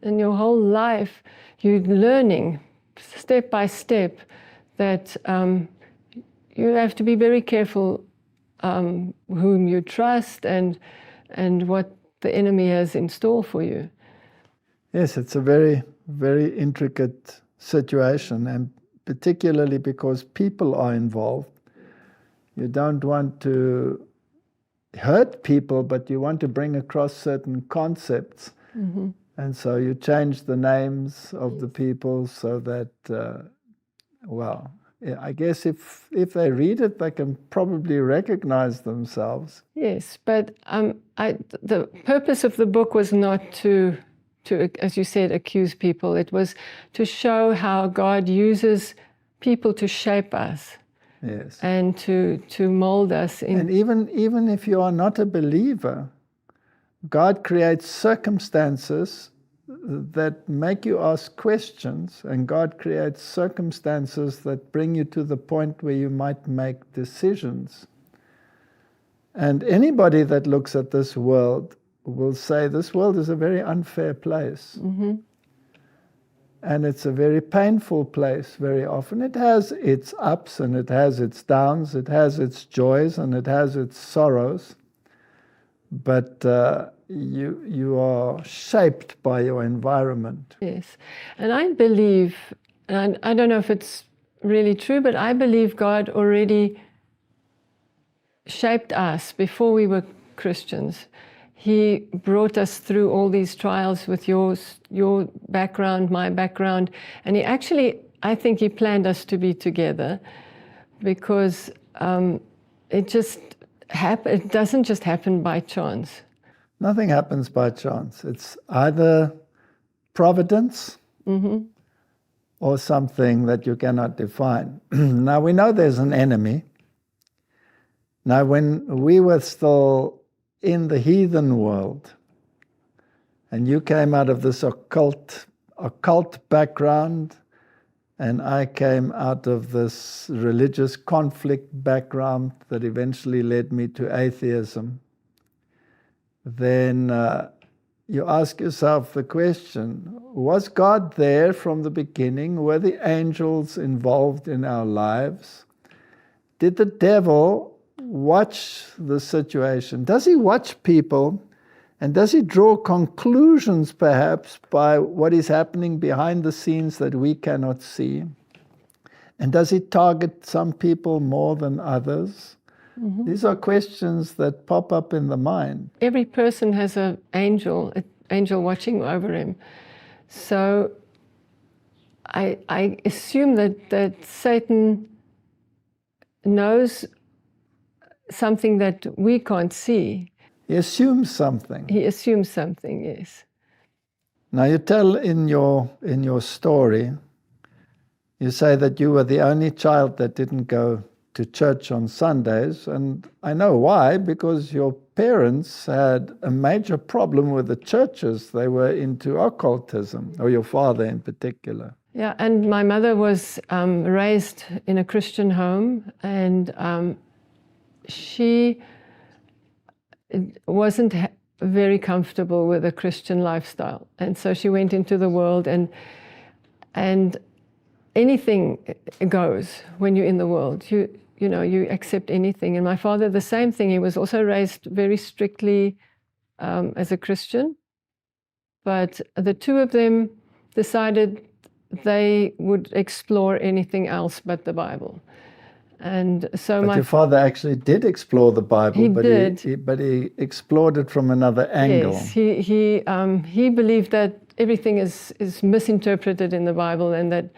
and your whole life, you're learning step by step that you have to be very careful whom you trust and what the enemy has in store for you. Yes, it's a very, very intricate situation, and particularly because people are involved. You don't want to hurt people, but you want to bring across certain concepts. Mm-hmm. And so you change the names of the people so that, I guess if they read it, they can probably recognize themselves. Yes, but the purpose of the book was not to, as you said, accuse people. It was to show how God uses people to shape us. Yes. And to mold us in. And even if you are not a believer, God creates circumstances that make you ask questions, and God creates circumstances that bring you to the point where you might make decisions. And anybody that looks at this world will say this world is a very unfair place. Mm-hmm. And it's a very painful place very often. It has its ups and it has its downs, it has its joys and it has its sorrows. But you are shaped by your environment. Yes. And I believe, and I don't know if it's really true, but I believe God already shaped us before we were Christians. He brought us through all these trials with your background, my background, and he actually, I think he planned us to be together because it doesn't just happen by chance. Nothing happens by chance. It's either providence mm-hmm. or something that you cannot define. Now, we know there's an enemy. Now, when we were still in the heathen world, and you came out of this occult background, and I came out of this religious conflict background that eventually led me to atheism, then you ask yourself the question, was God there from the beginning? Were the angels involved in our lives? Did the devil watch the situation? Does he watch people? And does he draw conclusions, perhaps, by what is happening behind the scenes that we cannot see? And does he target some people more than others? Mm-hmm. These are questions that pop up in the mind. Every person has an angel watching over him. So I assume that Satan knows something that we can't see. He assumes something. He assumes something, yes. Now you tell in your story, you say that you were the only child that didn't go to church on Sundays, and I know why, because your parents had a major problem with the churches. They were into occultism, or your father in particular. Yeah, and my mother was raised in a Christian home, and she wasn't very comfortable with a Christian lifestyle, and so she went into the world, and anything goes when you're in the world. You accept anything. And my father, the same thing. He was also raised very strictly as a Christian, but the two of them decided they would explore anything else but the Bible. And so your father actually did explore the Bible, but he explored it from another angle. Yes, he believed that everything is misinterpreted in the Bible, and that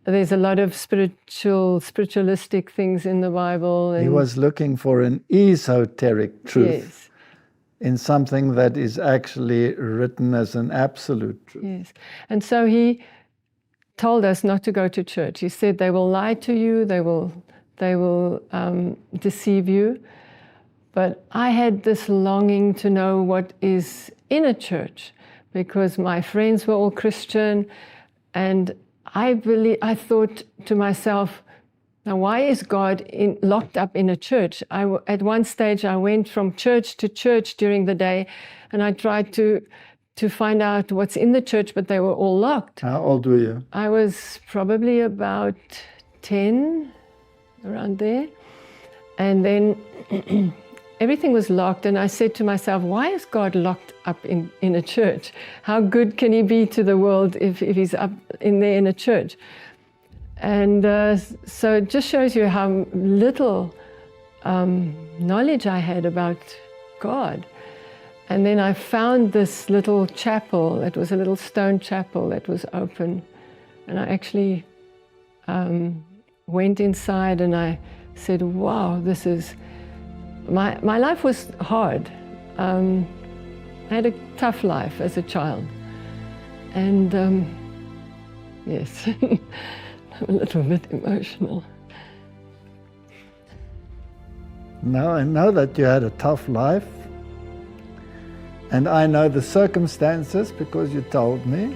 there's a lot of spiritualistic things in the Bible. And he was looking for an esoteric truth. Yes. In something that is actually written as an absolute truth. Yes, and so he told us not to go to church. He said they will lie to you, they will deceive you. But I had this longing to know what is in a church, because my friends were all Christian, and I thought to myself, now why is God locked up in a church? At one stage I went from church to church during the day, and I tried to to find out what's in the church, but they were all locked. How old were you? I was probably about 10, around there. And then everything was locked, and I said to myself, why is God locked up in a church? How good can he be to the world if he's up in there in a church? And so it just shows you how little knowledge I had about God. And then I found this little chapel. It was a little stone chapel that was open. And I actually went inside and I said, wow, this is... My life was hard. I had a tough life as a child. And yes, I'm a little bit emotional. Now I know that you had a tough life. And I know the circumstances because you told me.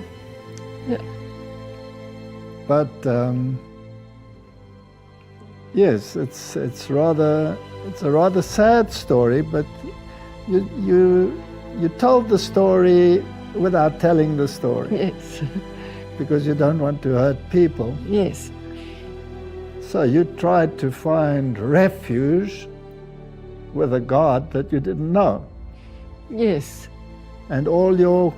Yeah. But yes, it's a rather sad story. But you told the story without telling the story. Yes. Because you don't want to hurt people. Yes. So you tried to find refuge with a God that you didn't know. Yes. And all your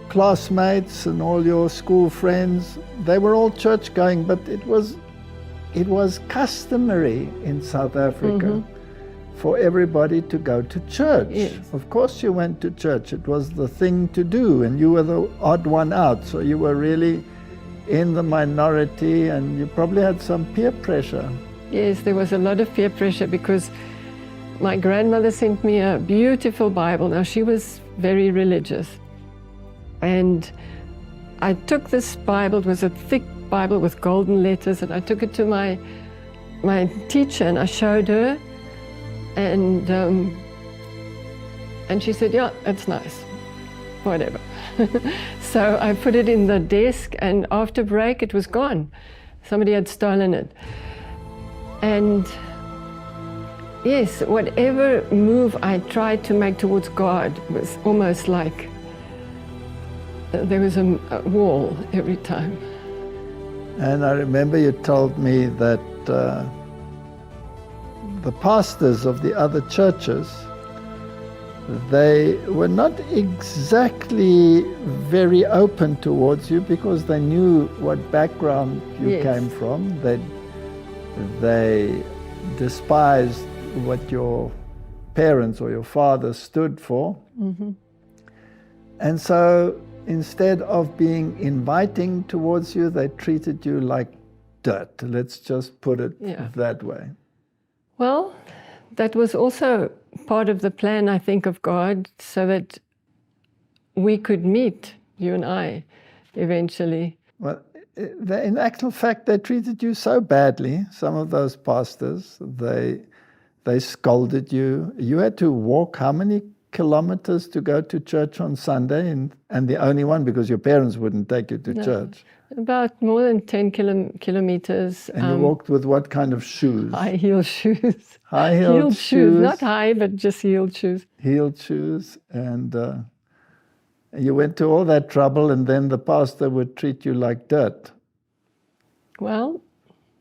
classmates and all your school friends, they were all church going, but it was customary in South Africa for everybody to go to church. Yes. Of course you went to church. It was the thing to do, and you were the odd one out, so you were really in the minority, and you probably had some peer pressure. Yes, there was a lot of peer pressure because my grandmother sent me a beautiful Bible. Now, she was very religious. And I took this Bible. It was a thick Bible with golden letters, and I took it to my teacher, and I showed her. And she said, yeah, that's nice, whatever. So I put it in the desk, and after break, it was gone. Somebody had stolen it. And yes, whatever move I tried to make towards God was almost like there was a wall every time. And I remember you told me that the pastors of the other churches, they were not exactly very open towards you because they knew what background you came from. They despised what your parents or your father stood for. And so instead of being inviting towards you, they treated you like dirt. Let's just put it that way. Well, that was also part of the plan, I think, of God, so that we could meet, you and I, eventually. Well, in actual fact, they treated you so badly, some of those pastors. They scolded you. You had to walk how many kilometers to go to church on Sunday, and the only one because your parents wouldn't take you to church? About more than 10 kilometers. And you walked with what kind of shoes? High-heeled shoes. High-heeled shoes. Not high, but just heeled shoes. Heeled shoes. And you went to all that trouble, and then the pastor would treat you like dirt. Well,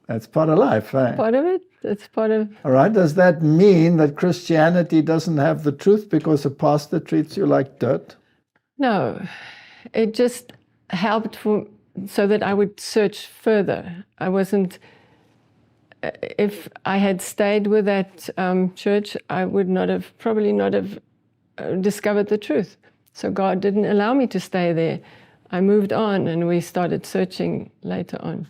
that's part of life, eh? Part of it. It's part of... All right. Does that mean that Christianity doesn't have the truth because a pastor treats you like dirt? No. It just helped so that I would search further. I wasn't... If I had stayed with that church, I would probably not have discovered the truth. So God didn't allow me to stay there. I moved on, and we started searching later on.